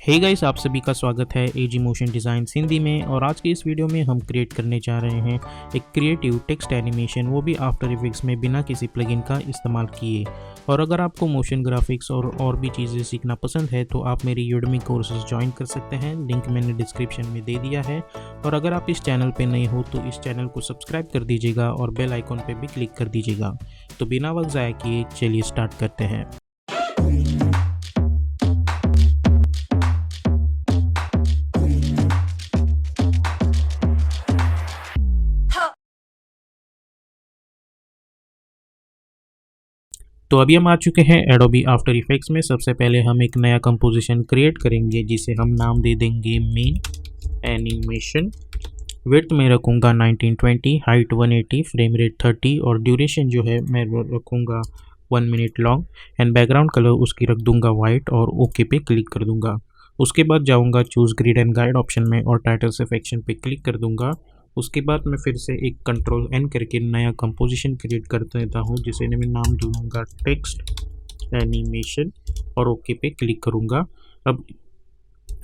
Hey guys, आप सभी का स्वागत है एजी मोशन डिज़ाइन हिंदी में। और आज के इस वीडियो में हम क्रिएट करने जा रहे हैं एक क्रिएटिव टेक्स्ट एनिमेशन, वो भी आफ्टर इफेक्ट्स में बिना किसी प्लगइन का इस्तेमाल किए। और अगर आपको मोशन ग्राफिक्स और भी चीज़ें सीखना पसंद है तो आप मेरी यूडमी कोर्सेज ज्वाइन कर सकते हैं, लिंक मैंने डिस्क्रिप्शन में दे दिया है। और अगर आप इस चैनल पर नए हो तो इस चैनल को सब्सक्राइब कर दीजिएगा और बेल आइकॉन पर भी क्लिक कर दीजिएगा। तो बिना वक्त ज़ाया किए चलिए स्टार्ट करते हैं। तो अभी हम आ चुके हैं एडोबी आफ्टर इफेक्ट्स में। सबसे पहले हम एक नया कंपोजिशन क्रिएट करेंगे जिसे हम नाम दे देंगे मेन एनिमेशन। विड्थ में रखूँगा 1920, हाइट 180, फ्रेम रेट 30 और ड्यूरेशन जो है मैं रखूँगा 1 minute long. And background colour उसकी रख दूँगा वाइट और ओके पे क्लिक कर दूँगा। उसके बाद जाऊँगा choose grid and guide option में और टाइटल सेक्शन पे क्लिक कर दूँगा। उसके बाद मैं फिर से एक कंट्रोल एन करके नया कंपोजिशन क्रिएट कर देता हूँ जिसे मैं नाम दूंगा टेक्स्ट एनिमेशन और ओके पे क्लिक करूँगा। अब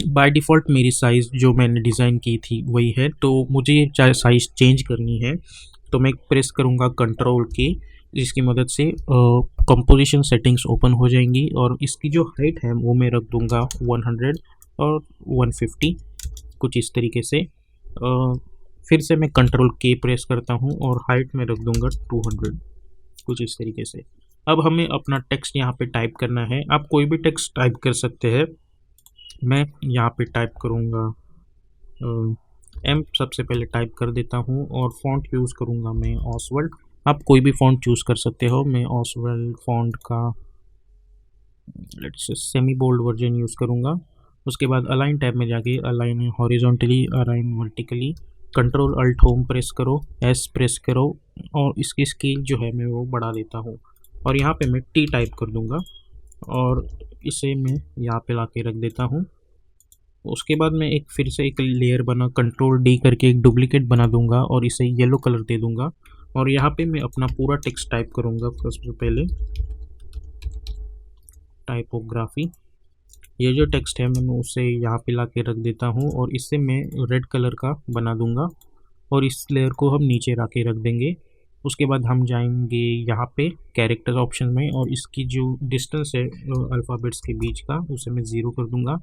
बाय डिफ़ॉल्ट मेरी साइज़ जो मैंने डिज़ाइन की थी वही है, तो मुझे ये साइज़ चेंज करनी है। तो मैं प्रेस करूँगा कंट्रोल के, जिसकी मदद से कंपोजिशन सेटिंग्स ओपन हो जाएंगी। और इसकी जो हाइट है वो मैं रख दूँगा 100 और 150 कुछ इस तरीके से। फिर से मैं कंट्रोल के प्रेस करता हूँ और हाइट में रख दूंगा 200 कुछ इस तरीके से। अब हमें अपना टेक्स्ट यहाँ पे टाइप करना है। आप कोई भी टेक्स्ट टाइप कर सकते हैं। मैं यहाँ पे टाइप करूँगा एम सबसे पहले टाइप कर देता हूँ और फॉन्ट यूज़ करूँगा मैं ऑसवर्ल्ड। आप कोई भी फॉन्ट चूज़ कर सकते हो। मैं ऑसवर्ल्ड फॉन्ट का let's semi bold version use करूँगा। उसके बाद अलाइन टैब में जाके align horizontally, align vertically, control alt home press करो, एस प्रेस करो और इसकी स्केल जो है मैं वो बढ़ा देता हूँ। और यहाँ पे मैं टी टाइप कर दूँगा और इसे मैं यहाँ पे ला के रख देता हूँ। उसके बाद मैं फिर से एक लेयर बना कंट्रोल डी करके एक डुप्लीकेट बना दूँगा और इसे येलो कलर दे दूँगा। और यहाँ पे मैं अपना पूरा टेक्स्ट टाइप करूँगा। सबसे पहले टाइपोग्राफी, ये जो टेक्स्ट है मैं उसे यहाँ पे ला के रख देता हूँ और इससे मैं रेड कलर का बना दूँगा और इस लेयर को हम नीचे ला के रख देंगे। उसके बाद हम जाएंगे यहाँ पे कैरेक्टर ऑप्शन में और इसकी जो डिस्टेंस है अल्फ़ाबेट्स के बीच का उसे मैं 0 कर दूँगा।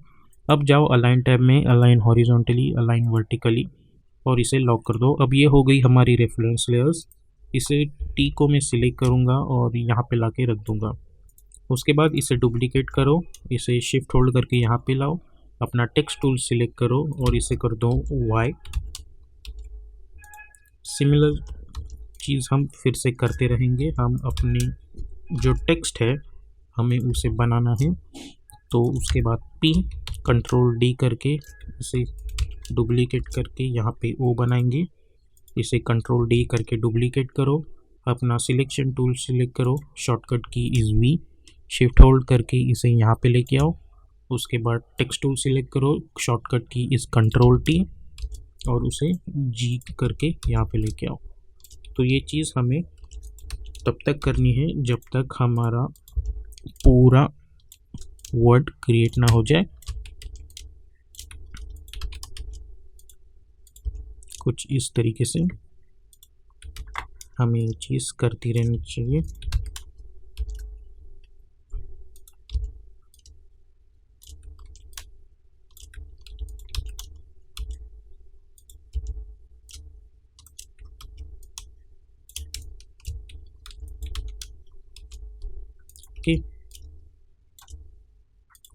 अब जाओ अलाइन टैब में, अलाइन हॉरिजॉन्टली, अलाइन वर्टिकली और इसे लॉक कर दो। अब ये हो गई हमारी रेफरेंस लेयर्स। इसे टी को मैं सिलेक्ट करूँगा और यहाँ पे ला के रख दूँगा। उसके बाद इसे डुप्लीकेट करो, इसे शिफ्ट होल्ड करके यहाँ पे लाओ, अपना टेक्स्ट टूल सिलेक्ट करो और इसे कर दो वाइट। सिमिलर चीज़ हम फिर से करते रहेंगे। हम अपनी जो टेक्स्ट है हमें उसे बनाना है, तो उसके बाद पी कंट्रोल डी करके इसे डुप्लीकेट करके यहाँ पे ओ बनाएंगे। इसे कंट्रोल डी करके डुप्लीकेट करो, अपना सिलेक्शन टूल सिलेक्ट करो, शॉर्टकट की इज़ वी, शिफ्ट होल्ड करके इसे यहाँ पे लेके आओ। उसके बाद टेक्स्ट टूल सिलेक्ट करो, शॉर्टकट की इस कंट्रोल टी और उसे जी करके यहाँ पे लेके आओ। तो ये चीज़ हमें तब तक करनी है जब तक हमारा पूरा वर्ड क्रिएट ना हो जाए। कुछ इस तरीके से हमें ये चीज़ करती रहनी चाहिए।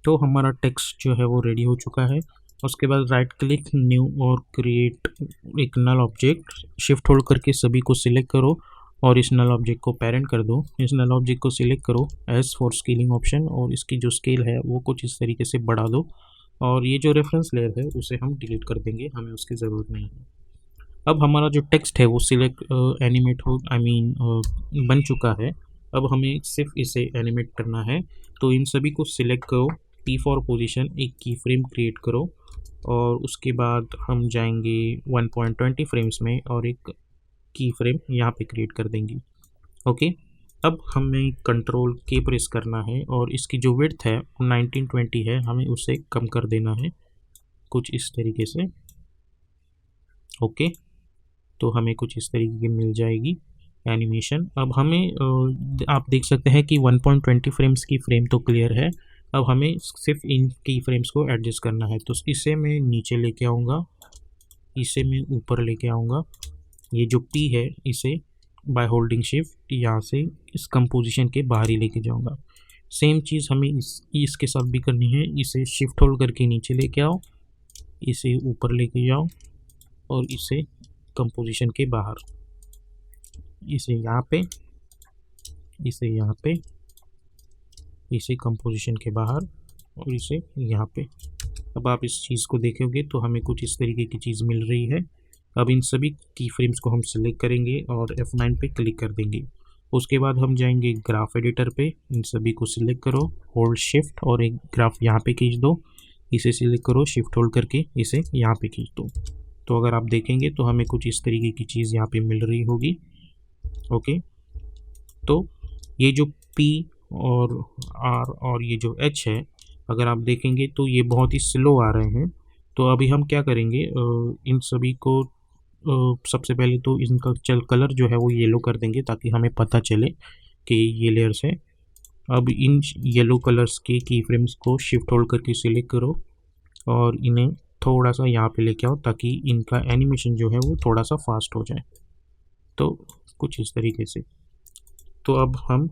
तो हमारा टेक्स्ट जो है वो रेडी हो चुका है। उसके बाद राइट क्लिक न्यू और क्रिएट एक नल ऑब्जेक्ट, शिफ्ट होल्ड करके सभी को सिलेक्ट करो और इस नल ऑब्जेक्ट को पेरेंट कर दो। इस नल ऑब्जेक्ट को सिलेक्ट करो, एस फॉर स्केलिंग ऑप्शन, और इसकी जो स्केल है वो कुछ इस तरीके से बढ़ा दो। और ये जो रेफरेंस लेयर है उसे हम डिलीट कर देंगे, हमें उसकी ज़रूरत नहीं है। अब हमारा जो टेक्स्ट है वो सिलेक्ट एनिमेट हो बन चुका है। अब हमें सिर्फ इसे एनिमेट करना है। तो इन सभी को सिलेक्ट करो, पी फॉर पोजीशन, एक की फ्रेम क्रिएट करो और उसके बाद हम जाएंगे 1.20 फ्रेम्स में और एक की फ्रेम यहाँ पे क्रिएट कर देंगे। ओके, अब हमें कंट्रोल के प्रेस करना है और इसकी जो विड्थ है 1920 है, हमें उसे कम कर देना है कुछ इस तरीके से। ओके, तो हमें कुछ इस तरीके की मिल जाएगी एनिमेशन। अब हमें आप देख सकते हैं कि 1.20 फ्रेम्स की फ्रेम तो क्लियर है। अब हमें सिर्फ इन की फ्रेम्स को एडजस्ट करना है, तो इसे मैं नीचे लेके आऊँगा, इसे मैं ऊपर लेके आऊँगा। ये जो P है इसे बाय होल्डिंग शिफ्ट यहाँ से इस कंपोजिशन के बाहर ही लेके जाऊँगा। सेम चीज़ हमें इसके साथ भी करनी है। इसे शिफ्ट होल्ड करके नीचे लेके आओ, इसे ऊपर लेके जाओ और इसे कंपोजिशन के बाहर, इसे यहाँ पे, इसे यहाँ पे, इसे कंपोजिशन के बाहर और इसे यहाँ पे। अब आप इस चीज़ को देखोगे तो हमें कुछ इस तरीके की चीज़ मिल रही है। अब इन सभी की फ्रेम्स को हम सिलेक्ट करेंगे और F9 पे क्लिक कर देंगे। उसके बाद हम जाएंगे ग्राफ एडिटर पे, इन सभी को सिलेक्ट करो, होल्ड शिफ्ट और एक ग्राफ यहाँ पे खींच दो, इसे सिलेक्ट करो, शिफ्ट होल्ड करके इसे यहाँ पे खींच दो। तो अगर आप देखेंगे तो हमें कुछ इस तरीके की चीज़ यहाँ पे मिल रही होगी। ओके, तो ये जो P और R और ये जो H है, अगर आप देखेंगे तो ये बहुत ही स्लो आ रहे हैं। तो अभी हम क्या करेंगे, इन सभी को सबसे पहले तो इनका कलर जो है वो येलो कर देंगे ताकि हमें पता चले कि ये लेयर्स है। अब इन येलो कलर्स के की फ्रेम्स को शिफ्ट होल्ड करके सिलेक्ट करो और इन्हें थोड़ा सा यहाँ पे लेके आओ ताकि इनका एनिमेशन जो है वो थोड़ा सा फास्ट हो जाए। तो कुछ इस तरीके से। तो अब हम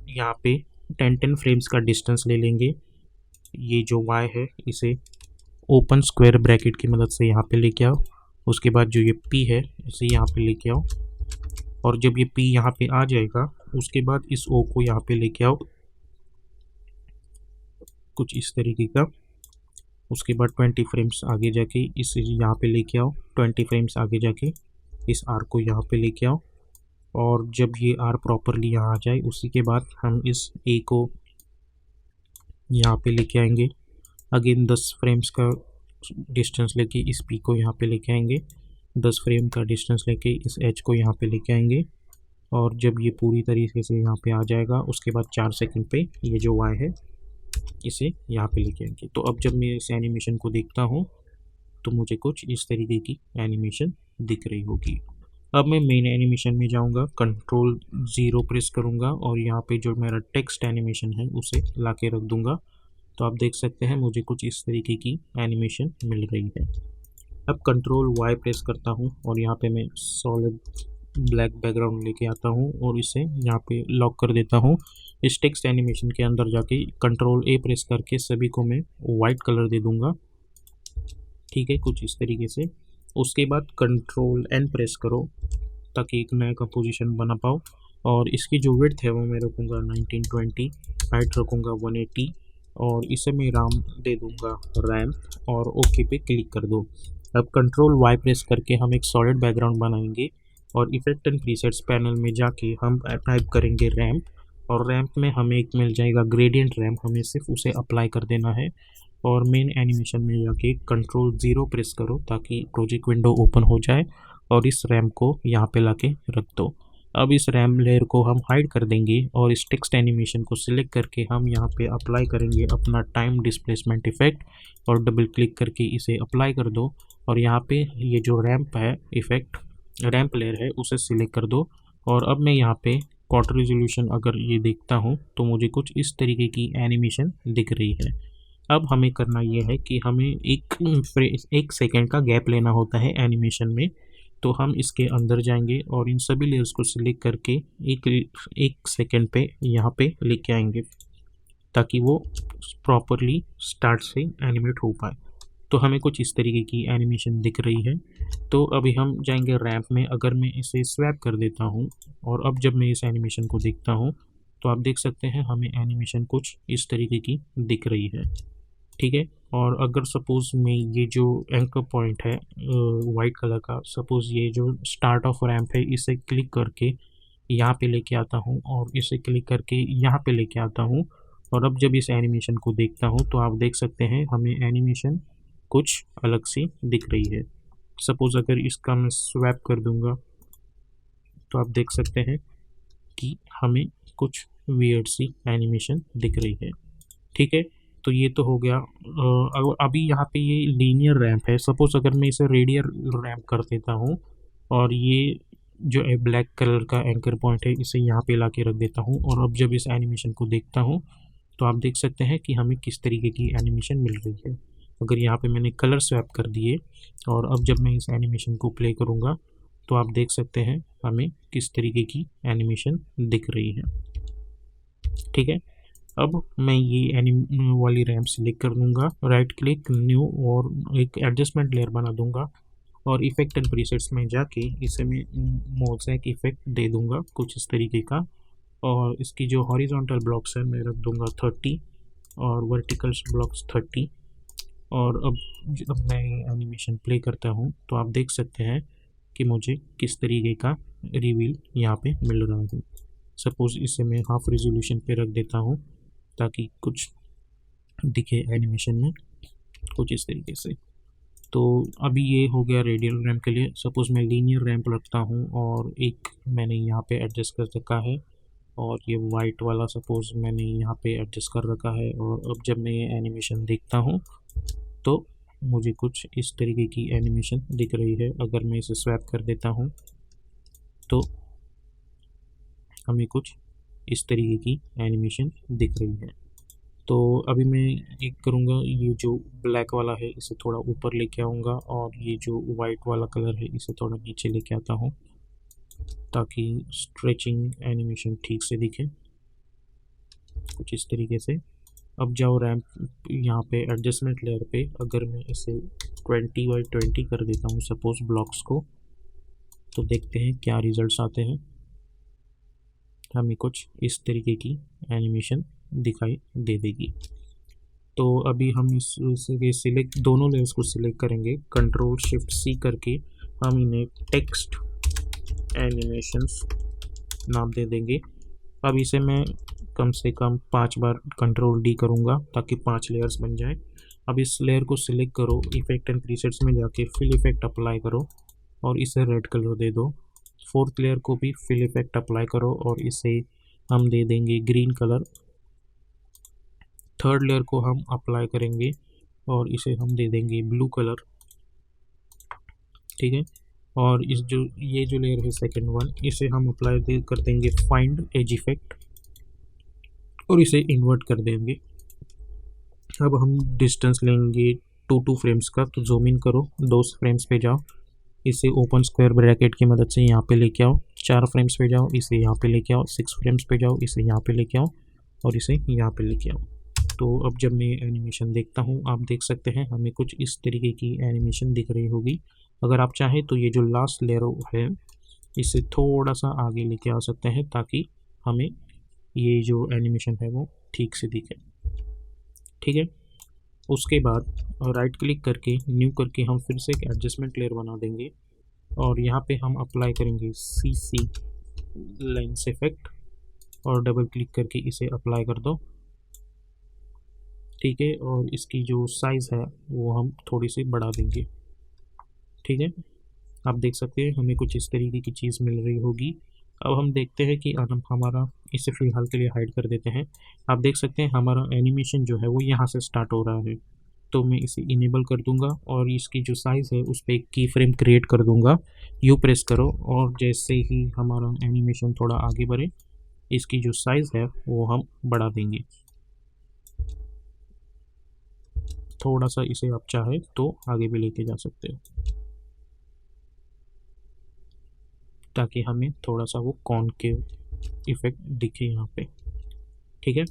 यहाँ पे 10 फ्रेम्स का डिस्टेंस ले लेंगे। ये जो Y है इसे ओपन स्क्वायर ब्रैकेट की मदद से यहाँ पे लेके आओ। उसके बाद जो ये P है इसे यहाँ पे लेके आओ और जब ये P यहाँ पे आ जाएगा उसके बाद इस O को यहाँ पे लेके आओ कुछ इस तरीके का। उसके बाद 20 फ्रेम्स आगे जाके इसे यहाँ पे लेके आओ, 20 फ्रेम्स आगे जाके इस R को यहाँ पे लेके आओ और जब ये R प्रॉपरली यहाँ आ जाए उसी के बाद हम इस A को यहाँ पे लेके आएंगे। अगेन 10 फ्रेम्स का डिस्टेंस लेके इस P को यहाँ पे लेके आएंगे, 10 फ्रेम का डिस्टेंस लेके इस H को यहाँ पे लेके आएंगे और जब ये पूरी तरीके से यहाँ पे आ जाएगा उसके बाद 4 सेकंड पे ये जो Y है इसे यहाँ पे लेके आएंगे। तो अब जब मैं इस एनिमेशन को देखता हूँ तो मुझे कुछ इस तरीके की एनिमेशन दिख रही होगी। अब मैं मेन एनिमेशन में जाऊँगा, कंट्रोल 0 प्रेस करूँगा और यहाँ पे जो मेरा टेक्स्ट एनिमेशन है उसे ला के रख दूँगा। तो आप देख सकते हैं मुझे कुछ इस तरीके की एनिमेशन मिल रही है। अब कंट्रोल Y प्रेस करता हूँ और यहाँ पे मैं सॉलिड ब्लैक बैकग्राउंड लेके आता हूँ और इसे यहाँ पे लॉक कर देता हूँ। इस टेक्स्ट एनिमेशन के अंदर जाके कंट्रोल A प्रेस करके सभी को मैं वाइट कलर दे दूँगा। ठीक है, कुछ इस तरीके से। उसके बाद कंट्रोल N प्रेस करो ताकि एक नया कंपोजिशन बना पाओ और इसकी जो विड्थ है वो मैं रखूँगा 1920, हाइट रखूँगा 180 और इसे मैं राम दे दूँगा रैम्प और ओके पे क्लिक कर दो। अब कंट्रोल Y प्रेस करके हम एक सॉलिड बैकग्राउंड बनाएंगे और इफेक्ट एंड प्रीसेट्स पैनल में जाके हम टाइप करेंगे रैम्प और रैम्प में हमें एक मिल जाएगा ग्रेडियंट रैम्प, हमें सिर्फ उसे अप्लाई कर देना है और मेन एनिमेशन में जाके कंट्रोल 0 प्रेस करो ताकि प्रोजेक्ट विंडो ओपन हो जाए और इस रैम्प को यहाँ पे लाके रख दो। अब इस रैम लेयर को हम हाइड कर देंगे और इस टेक्स्ट एनिमेशन को सिलेक्ट करके हम यहाँ पे अप्लाई करेंगे अपना टाइम डिस्प्लेसमेंट इफेक्ट और डबल क्लिक करके इसे अप्लाई कर दो और यहाँ पे ये जो रैम्प है इफेक्ट रैम्प लेयर है उसे सिलेक्ट कर दो और अब मैं यहाँ पे क्वार्टर रेजोल्यूशन अगर ये देखता हूँ तो मुझे कुछ इस तरीके की एनिमेशन दिख रही है। अब हमें करना ये है कि हमें एक सेकेंड का गैप लेना होता है एनिमेशन में। तो हम इसके अंदर जाएंगे और इन सभी लेयर्स को सिलेक्ट करके एक सेकेंड पे यहाँ पे लेके आएंगे ताकि वो प्रॉपरली स्टार्ट से एनिमेट हो पाए। तो हमें कुछ इस तरीके की एनिमेशन दिख रही है। तो अभी हम जाएंगे रैम्प में, अगर मैं इसे स्वैप कर देता हूँ और अब जब मैं इस एनिमेशन को देखता हूँ तो आप देख सकते हैं हमें एनिमेशन कुछ इस तरीके की दिख रही है। ठीक है, और अगर सपोज़ मैं ये जो एंकर पॉइंट है वाइट कलर का, सपोज़ ये जो स्टार्ट ऑफ रैम्प है इसे क्लिक करके यहाँ पे लेके आता हूँ और इसे क्लिक करके यहाँ पे लेके आता हूँ और अब जब इस एनिमेशन को देखता हूँ तो आप देख सकते हैं हमें एनिमेशन कुछ अलग सी दिख रही है। सपोज़ अगर इसका मैं स्वैप कर दूँगा तो आप देख सकते हैं कि हमें कुछ वियर्ड सी एनिमेशन दिख रही है। ठीक है, तो ये तो हो गया। अभी यहाँ पे ये लीनियर रैंप है। सपोज अगर मैं इसे रेडियल रैंप कर देता हूँ और ये जो है ब्लैक कलर का एंकर पॉइंट है इसे यहाँ पे ला के रख देता हूँ, और अब जब इस एनिमेशन को देखता हूँ तो आप देख सकते हैं कि हमें किस तरीके की एनिमेशन मिल रही है। अगर यहाँ पे मैंने कलर स्वैप कर दिए और अब जब मैं इस एनिमेशन को प्ले करूँगा तो आप देख सकते हैं हमें किस तरीके की एनिमेशन दिख रही है। ठीक है, अब मैं ये वाली रैम्प सिलेक्ट कर दूंगा, राइट क्लिक न्यू और एक एडजस्टमेंट लेयर बना दूंगा और इफेक्ट एंड प्रीसेट्स में जाके इसे मैं मोज़ेक इफेक्ट दे दूंगा कुछ इस तरीके का, और इसकी जो हॉरिजॉन्टल ब्लॉक्स है मैं रख दूंगा 30 और वर्टिकल ब्लॉक्स 30। और अब जब मैं एनिमेशन प्ले करता हूँ तो आप देख सकते हैं कि मुझे किस तरीके का रिवील यहाँ पे मिल रहा है। सपोज़ इसे मैं हाफ रेजोल्यूशन पे रख देता हूँ ताकि कुछ दिखे एनिमेशन में कुछ इस तरीके से। तो अभी ये हो गया रेडियल रैम्प के लिए। सपोज़ मैं लीनियर रैम्प रखता हूँ और एक मैंने यहाँ पे एडजस्ट कर रखा है, और ये वाइट वाला सपोज़ मैंने यहाँ पे एडजस्ट कर रखा है, और अब जब मैं ये एनिमेशन देखता हूँ तो मुझे कुछ इस तरीके की एनिमेशन दिख रही है। अगर मैं इसे स्वैप कर देता हूँ तो हमें कुछ इस तरीके की एनिमेशन दिख रही है। तो अभी मैं एक करूँगा, ये जो ब्लैक वाला है इसे थोड़ा ऊपर लेके आऊँगा और ये जो वाइट वाला कलर है इसे थोड़ा नीचे लेके आता हूँ ताकि स्ट्रेचिंग एनिमेशन ठीक से दिखे कुछ इस तरीके से। अब जाओ रैम्प यहाँ पे एडजस्टमेंट लेयर पे, अगर मैं इसे 20x20 कर देता हूँ सपोज़ ब्लॉक्स को, तो देखते हैं क्या रिजल्ट्स आते हैं। हमें कुछ इस तरीके की एनिमेशन दिखाई दे देगी। तो अभी हम इसे सिलेक्ट, दोनों लेयर्स को सिलेक्ट करेंगे, कंट्रोल शिफ्ट सी करके हम इन्हें टेक्स्ट एनिमेशंस नाम दे देंगे। अब इसे मैं कम से कम 5 बार कंट्रोल डी करूँगा ताकि 5 लेयर्स बन जाए। अब इस लेयर को सिलेक्ट करो, इफेक्ट एंड प्रीसेट्स में जाके फिल इफेक्ट अप्लाई करो और इसे रेड कलर दे दो। फोर्थ लेयर को भी फिल इफेक्ट अप्लाई करो और इसे हम दे देंगे ग्रीन कलर। थर्ड लेयर को हम अप्लाई करेंगे और इसे हम दे देंगे ब्लू कलर। ठीक है, और इस जो ये जो लेयर है सेकंड वन, इसे हम अप्लाई कर देंगे फाइंड एज इफेक्ट और इसे इन्वर्ट कर देंगे। अब हम डिस्टेंस लेंगे 2 फ्रेम्स का, तो जूम इन करो, 2 फ्रेम्स पे जाओ, इसे ओपन स्क्वायर ब्रैकेट की मदद से यहाँ पे लेके आओ, 4 फ्रेम्स पे जाओ, इसे यहाँ पे लेके आओ, 6 फ्रेम्स पे जाओ, इसे यहाँ पे लेके आओ और इसे यहाँ पे लेके आओ। तो अब जब मैं एनिमेशन देखता हूँ आप देख सकते हैं हमें कुछ इस तरीके की एनिमेशन दिख रही होगी। अगर आप चाहें तो ये जो लास्ट लेयर है इसे थोड़ा सा आगे लेके आ सकते हैं ताकि हमें ये जो एनिमेशन है वो ठीक से दिखे। ठीक है, उसके बाद राइट क्लिक करके न्यू करके हम फिर से एक एडजस्टमेंट लेयर बना देंगे और यहाँ पे हम अप्लाई करेंगे CC लेंस इफेक्ट और डबल क्लिक करके इसे अप्लाई कर दो। ठीक है, और इसकी जो साइज़ है वो हम थोड़ी सी बढ़ा देंगे। ठीक है, आप देख सकते हैं हमें कुछ इस तरीके की चीज़ मिल रही होगी। अब हम देखते हैं कि हमारा, इसे फ़िलहाल के लिए हाइड कर देते हैं। आप देख सकते हैं हमारा एनिमेशन जो है वो यहाँ से स्टार्ट हो रहा है, तो मैं इसे इनेबल कर दूंगा और इसकी जो साइज़ है उस पर एक की फ्रेम क्रिएट कर दूंगा। यू प्रेस करो और जैसे ही हमारा एनिमेशन थोड़ा आगे बढ़े इसकी जो साइज़ है वो हम बढ़ा देंगे। थोड़ा सा इसे आप चाहे तो आगे भी लेके जा सकते हो ताकि हमें थोड़ा सा वो कॉनकेव इफेक्ट दिखे यहाँ पे। ठीक है,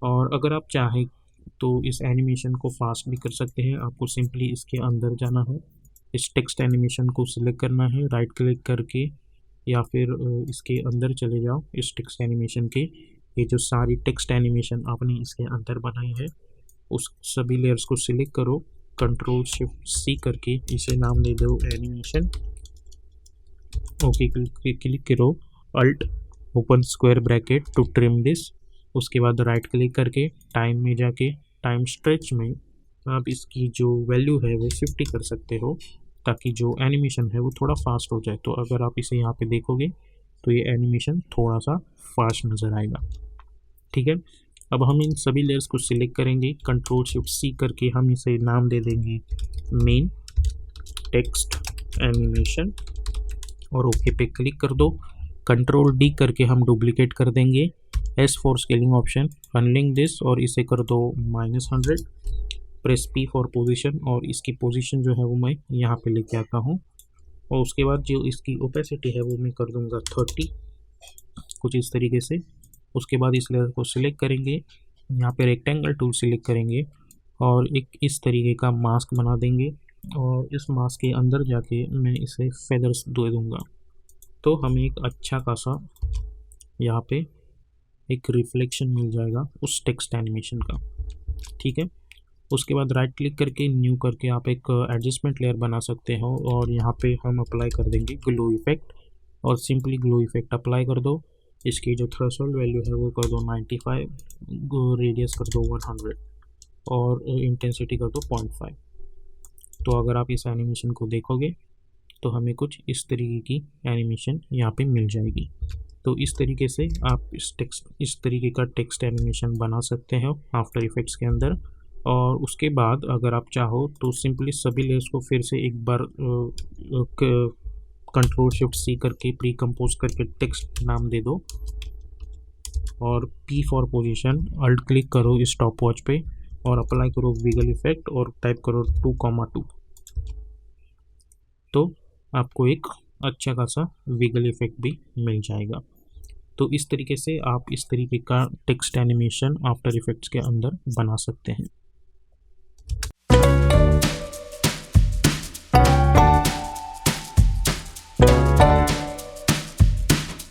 और अगर आप चाहें तो इस एनिमेशन को फास्ट भी कर सकते हैं। आपको सिंपली इसके अंदर जाना है, इस टेक्स्ट एनिमेशन को सिलेक्ट करना है राइट क्लिक करके, या फिर इसके अंदर चले जाओ इस टेक्स्ट एनिमेशन के। ये जो सारी टेक्स्ट एनिमेशन आपने इसके अंदर बनाई है उस सभी लेयर्स को सिलेक्ट करो, कंट्रोल शिफ्ट सी करके इसे नाम दे दो एनिमेशन। ओके क्लिक करो, alt open square bracket to trim this. उसके बाद राइट क्लिक करके टाइम में जाके टाइम स्ट्रेच में आप इसकी जो वैल्यू है वो 50 कर सकते हो ताकि जो एनिमेशन है वो थोड़ा फास्ट हो जाए। तो अगर आप इसे यहाँ पे देखोगे तो ये एनिमेशन थोड़ा सा फास्ट नज़र आएगा। ठीक है, अब हम इन सभी लेयर्स को सिलेक्ट करेंगे, Ctrl+Shift+C करके हम इसे नाम दे देंगे मेन टेक्स्ट एनिमेशन और ओके पे क्लिक कर दो। Ctrl+D करके हम डुप्लीकेट कर देंगे, S for scaling option, unlink this और इसे कर दो -100, प्रेस P फॉर पोजीशन और इसकी पोजीशन जो है वो मैं यहाँ पे लेके आता हूँ और उसके बाद जो इसकी ओपेसिटी है वो मैं कर दूँगा 30, कुछ इस तरीके से। उसके बाद इस लेयर को सिलेक्ट करेंगे, यहाँ पे रेक्टेंगल टूल सिलेक्ट करेंगे और एक इस तरीके का मास्क बना देंगे और इस मास्क के अंदर जाके मैं इसे फेदर्स दे दूँगा, तो हमें एक अच्छा खासा यहाँ पे एक रिफ्लेक्शन मिल जाएगा उस टेक्स्ट एनिमेशन का। ठीक है, उसके बाद राइट क्लिक करके न्यू करके आप एक एडजस्टमेंट लेयर बना सकते हो और यहाँ पे हम अप्लाई कर देंगे ग्लो इफेक्ट और सिंपली ग्लो इफेक्ट अप्लाई कर दो। इसकी जो थ्रेशोल्ड वैल्यू है वो कर दो 95, रेडियस कर दो 100 और इंटेंसिटी कर दो 0.5। तो अगर आप इस एनिमेशन को देखोगे तो हमें कुछ इस तरीके की एनिमेशन यहाँ पे मिल जाएगी। तो इस तरीके से आप इस तरीके का टेक्स्ट एनिमेशन बना सकते हो आफ्टर इफेक्ट्स के अंदर। और उसके बाद अगर आप चाहो तो सिंपली सभी लेयर्स को फिर से एक बार Ctrl+Shift+C करके प्री कंपोज करके टेक्स्ट नाम दे दो और P for position, alt click करो इस स्टॉप वॉच पे और अप्लाई करो विगल इफेक्ट और टाइप करो 2,2, तो आपको एक अच्छा खासा विगल इफेक्ट भी मिल जाएगा। तो इस तरीके से आप इस तरीके का टेक्स्ट एनिमेशन आफ्टर इफेक्ट्स के अंदर बना सकते हैं।